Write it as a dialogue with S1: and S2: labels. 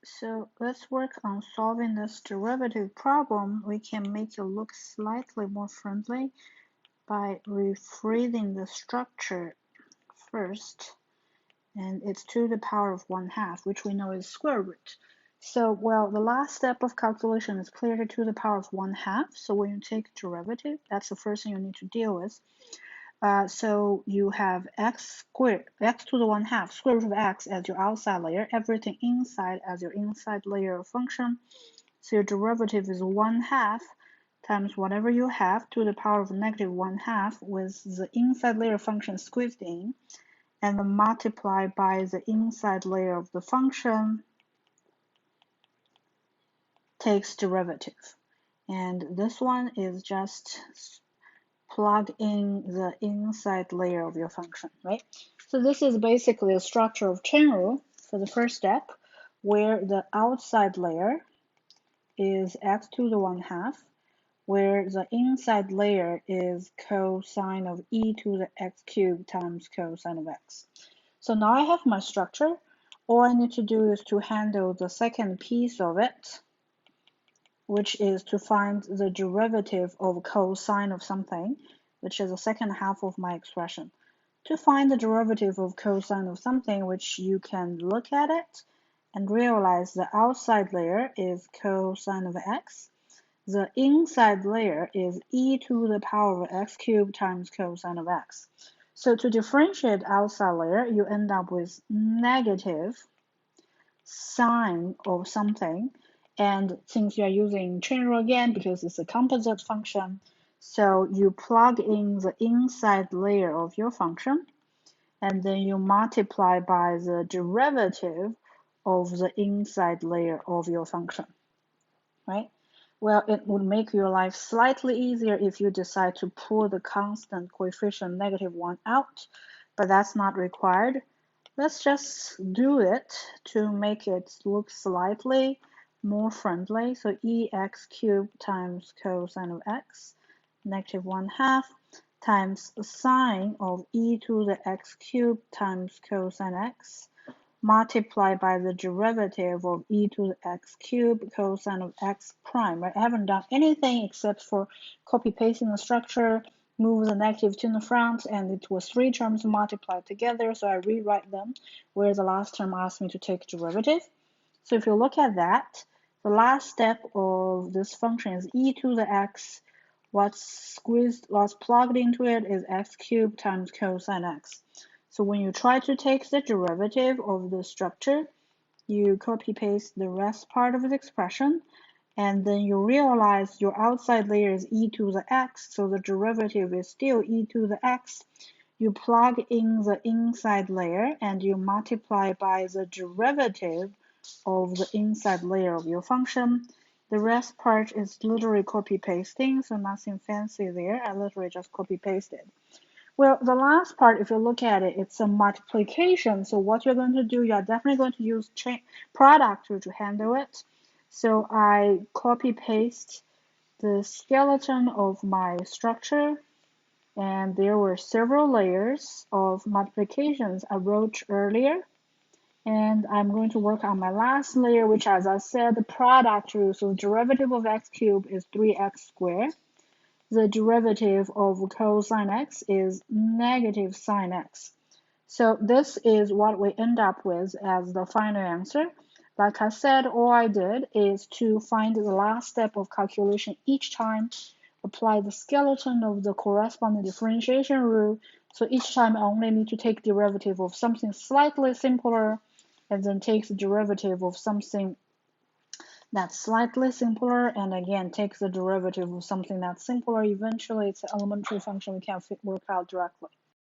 S1: So let's work on solving this derivative problem. We can make it look slightly more friendly by rephrasing the structure first. And it's to the power of 1/2, which we know is square root. So, well, the last step of calculation is clearly to the power of 1/2. So when you take derivative, that's the first thing you need to deal with. So you have x squared, x to the 1/2, square root of x as your outside layer, everything inside as your inside layer of function. So your derivative is 1/2 times whatever you have to the power of negative 1/2 with the inside layer function squeezed in, and then multiply by the inside layer of the function takes derivative. And this one is just plug in the inside layer of your function, right? So this is basically a structure of chain rule for the first step, where the outside layer is x to the 1/2, where the inside layer is cosine of e to the x cubed times cosine of x. So now I have my structure. All I need to do is to handle the second piece of it, which is to find the derivative of cosine of something, which is the second half of my expression. To find the derivative of cosine of something, which you can look at it and realize the outside layer is cosine of x. The inside layer is e to the power of x cubed times cosine of x. So to differentiate outside layer, you end up with negative sine of something. And since you're using chain rule again, because it's a composite function, so you plug in the inside layer of your function, and then you multiply by the derivative of the inside layer of your function, right? Well, it would make your life slightly easier if you decide to pull the constant coefficient -1 out, but that's not required. Let's just do it to make it look slightly more friendly. So ex cubed times cosine of x, -1/2, times sine of e to the x cubed times cosine x, multiplied by the derivative of e to the x cubed cosine of x prime. Right? I haven't done anything except for copy pasting the structure, move the negative to the front, and it was 3 terms multiplied together, so I rewrite them where the last term asked me to take derivative. So if you look at that, the last step of this function is e to the x. What's plugged into it is x cubed times cosine x. So when you try to take the derivative of the structure, you copy paste the rest part of the expression, and then you realize your outside layer is e to the x, so the derivative is still e to the x. You plug in the inside layer and you multiply by the derivative of the inside layer of your function. The rest part is literally copy pasting, so nothing fancy there. I literally just copy pasted. Well, the last part, if you look at it, it's a multiplication. So what you're going to do, you're definitely going to use product to handle it. So I copy paste the skeleton of my structure, and there were several layers of multiplications I wrote earlier. And I'm going to work on my last layer, which, as I said, the product rule. So the derivative of x cubed is 3x squared. The derivative of cosine x is negative sine x. So this is what we end up with as the final answer. Like I said, all I did is to find the last step of calculation each time, apply the skeleton of the corresponding differentiation rule. So each time I only need to take derivative of something slightly simpler, and then take the derivative of something that's slightly simpler, and again take the derivative of something that's simpler. Eventually it's an elementary function we can work out directly.